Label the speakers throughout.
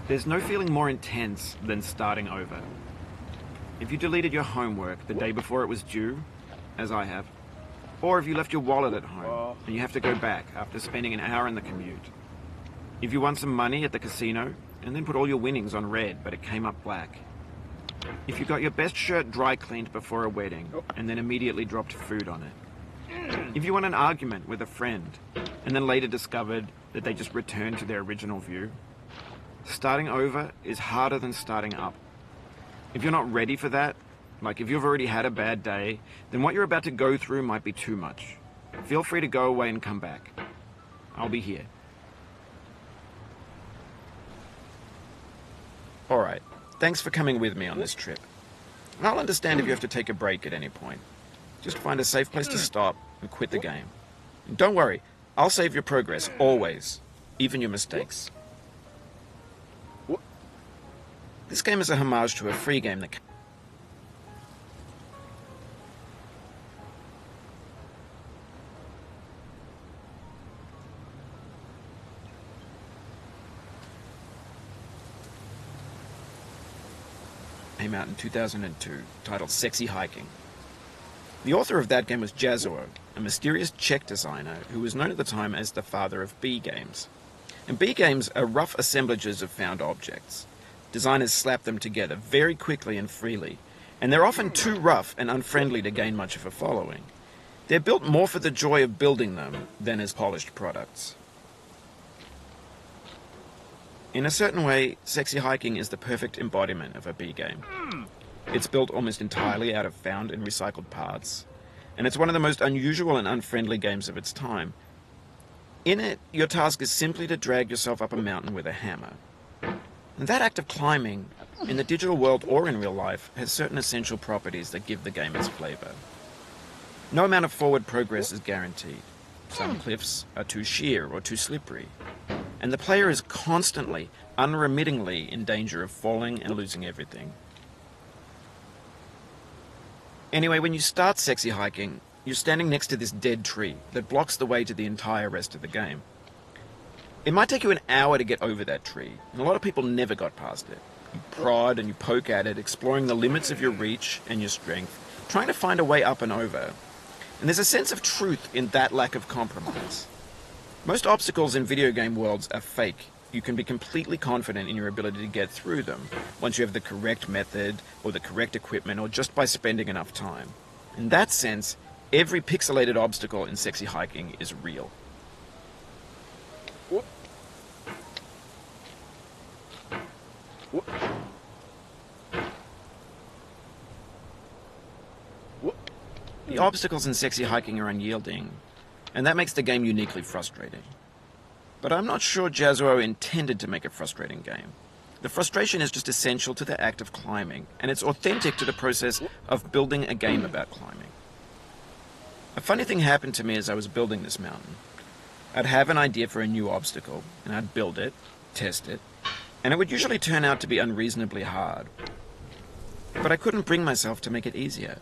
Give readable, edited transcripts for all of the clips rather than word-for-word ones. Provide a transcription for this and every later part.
Speaker 1: There's no feeling more intense than starting over. If you deleted your homework the day before it was due, as I have, or if you left your wallet at home and you have to go back after spending an hour in the commute. If you won some money at the casino and then put all your winnings on red but it came up black. If you got your best shirt dry cleaned before a wedding and then immediately dropped food on it. If you won an argument with a friend and then later discovered that they just returned to their original view. Starting over is harder than starting up. If you're not ready for that, like if you've already had a bad day, then what you're about to go through might be too much. Feel free to go away and come back. I'll be here. Alright, thanks for coming with me on this trip. I'll understand if you have to take a break at any point. Just find a safe place to stop and quit the game. And don't worry, I'll save your progress, always. Even your mistakes. This game is a homage to a free game that came out in 2002, titled Sexy Hiking. The author of that game was Jazuo, a mysterious Czech designer who was known at the time as the father of B games. And B games are rough assemblages of found objects. Designers slap them together very quickly and freely, and they're often too rough and unfriendly to gain much of a following. They're built more for the joy of building them than as polished products. In a certain way, Sexy Hiking is the perfect embodiment of a B game. It's built almost entirely out of found and recycled parts, and it's one of the most unusual and unfriendly games of its time. In it, your task is simply to drag yourself up a mountain with a hammer. And that act of climbing, in the digital world or in real life, has certain essential properties that give the game its flavor. No amount of forward progress is guaranteed. Some cliffs are too sheer or too slippery, and the player is constantly, unremittingly in danger of falling and losing everything. Anyway, when you start Sexy Hiking, you're standing next to this dead tree that blocks the way to the entire rest of the game. It might take you an hour to get over that tree, and a lot of people never got past it. You prod and you poke at it, exploring the limits of your reach and your strength, trying to find a way up and over. And there's a sense of truth in that lack of compromise. Most obstacles in video game worlds are fake. You can be completely confident in your ability to get through them once you have the correct method or the correct equipment or just by spending enough time. In that sense, every pixelated obstacle in Sexy Hiking is real. The obstacles in Sexy Hiking are unyielding, and that makes the game uniquely frustrating. But I'm not sure Jazuo intended to make a frustrating game. The frustration is just essential to the act of climbing, and it's authentic to the process of building a game about climbing. A funny thing happened to me as I was building this mountain. I'd have an idea for a new obstacle, and I'd build it, test it, and it would usually turn out to be unreasonably hard. But I couldn't bring myself to make it easier.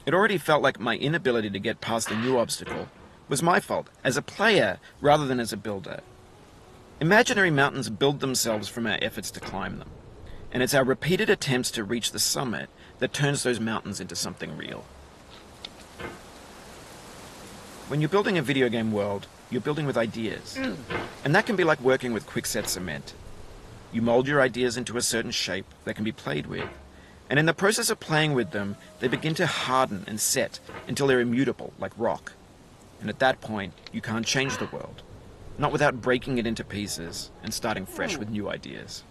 Speaker 1: It already felt like my inability to get past the new obstacle was my fault, as a player rather than as a builder. Imaginary mountains build themselves from our efforts to climb them, and it's our repeated attempts to reach the summit that turns those mountains into something real. When you're building a video game world, you're building with ideas, and that can be like working with quickset cement. You mold your ideas into a certain shape that can be played with, and in the process of playing with them, they begin to harden and set until they're immutable, like rock. And at that point, you can't change the world. Not without breaking it into pieces and starting fresh with new ideas.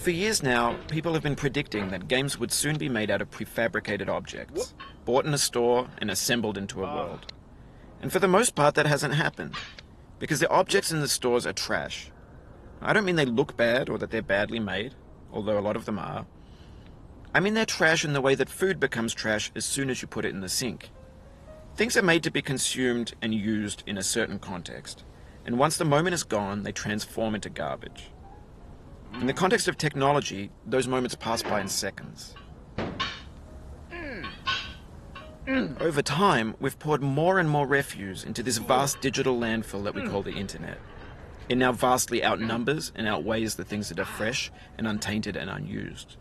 Speaker 1: For years now, people have been predicting that games would soon be made out of prefabricated objects, bought in a store and assembled into a world. And for the most part, that hasn't happened, because the objects in the stores are trash. I don't mean they look bad or that they're badly made, although a lot of them are. I mean they're trash in the way that food becomes trash as soon as you put it in the sink. Things are made to be consumed and used in a certain context, and once the moment is gone, they transform into garbage. In the context of technology, those moments pass by in seconds. Over time, we've poured more and more refuse into this vast digital landfill that we call the internet. It now vastly outnumbers and outweighs the things that are fresh and untainted and unused.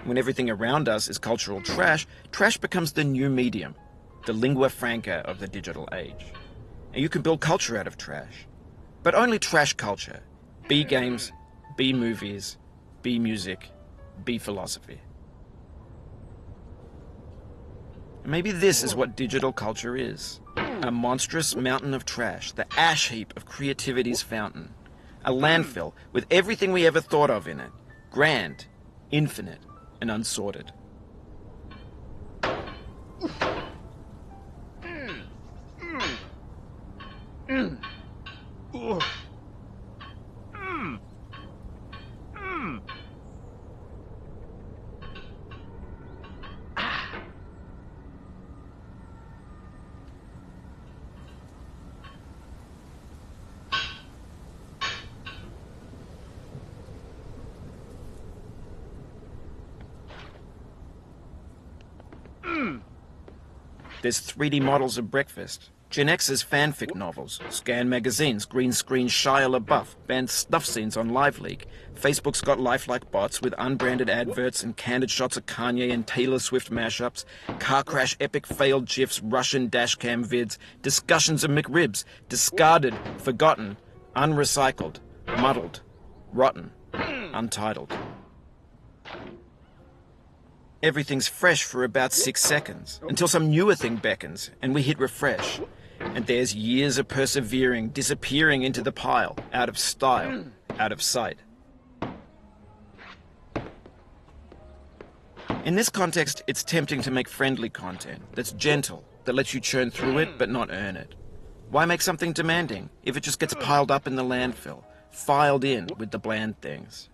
Speaker 1: When everything around us is cultural trash, trash becomes the new medium, the lingua franca of the digital age. And you can build culture out of trash. But only trash culture. B games, B movies, B music, B philosophy. Maybe this is what digital culture is. A monstrous mountain of trash, the ash heap of creativity's fountain. A landfill with everything we ever thought of in it. Grand, infinite, and unsorted. There's 3D models of breakfast, Gen X's fanfic novels, Scan magazines, green screen Shia LaBeouf, banned snuff scenes on LiveLeak. Facebook's got lifelike bots with unbranded adverts and candid shots of Kanye and Taylor Swift mashups, car crash epic failed GIFs, Russian dashcam vids, discussions of McRibs, discarded, forgotten, unrecycled, muddled, rotten, untitled. Everything's fresh for about 6 seconds, until some newer thing beckons, and we hit refresh. And there's years of persevering, disappearing into the pile, out of style, out of sight. In this context, it's tempting to make friendly content that's gentle, that lets you churn through it but not earn it. Why make something demanding if it just gets piled up in the landfill, filed in with the bland things?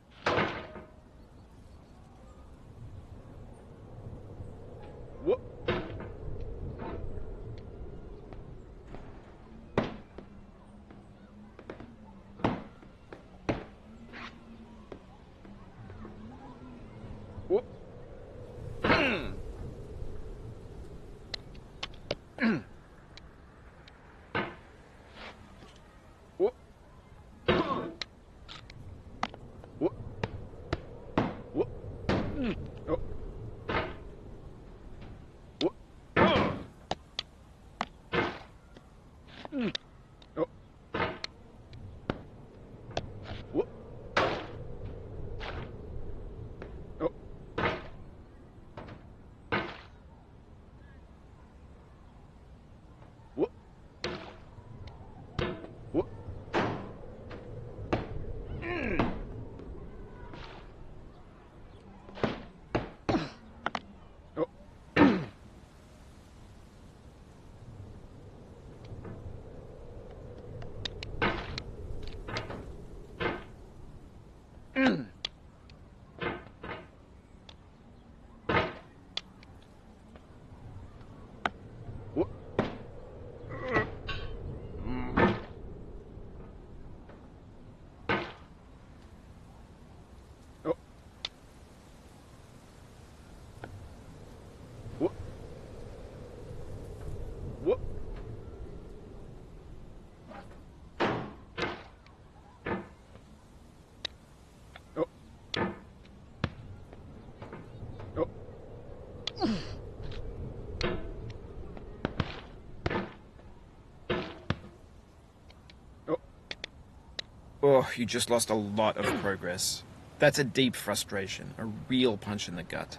Speaker 1: Oh, you just lost a lot of progress. That's a deep frustration, a real punch in the gut.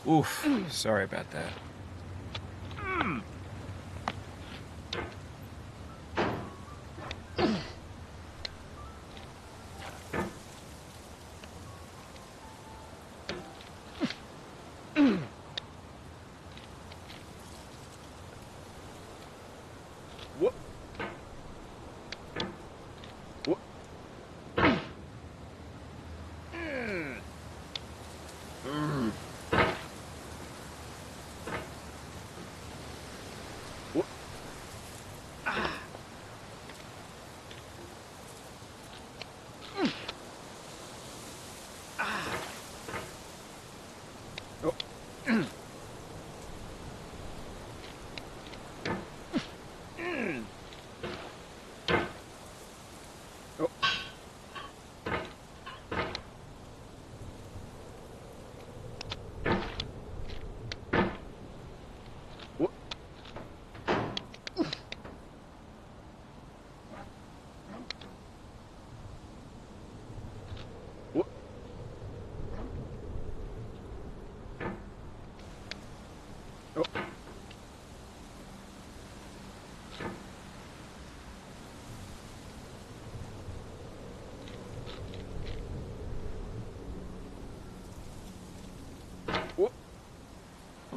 Speaker 1: Oof, sorry about that.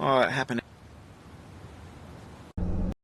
Speaker 1: Oh, it happened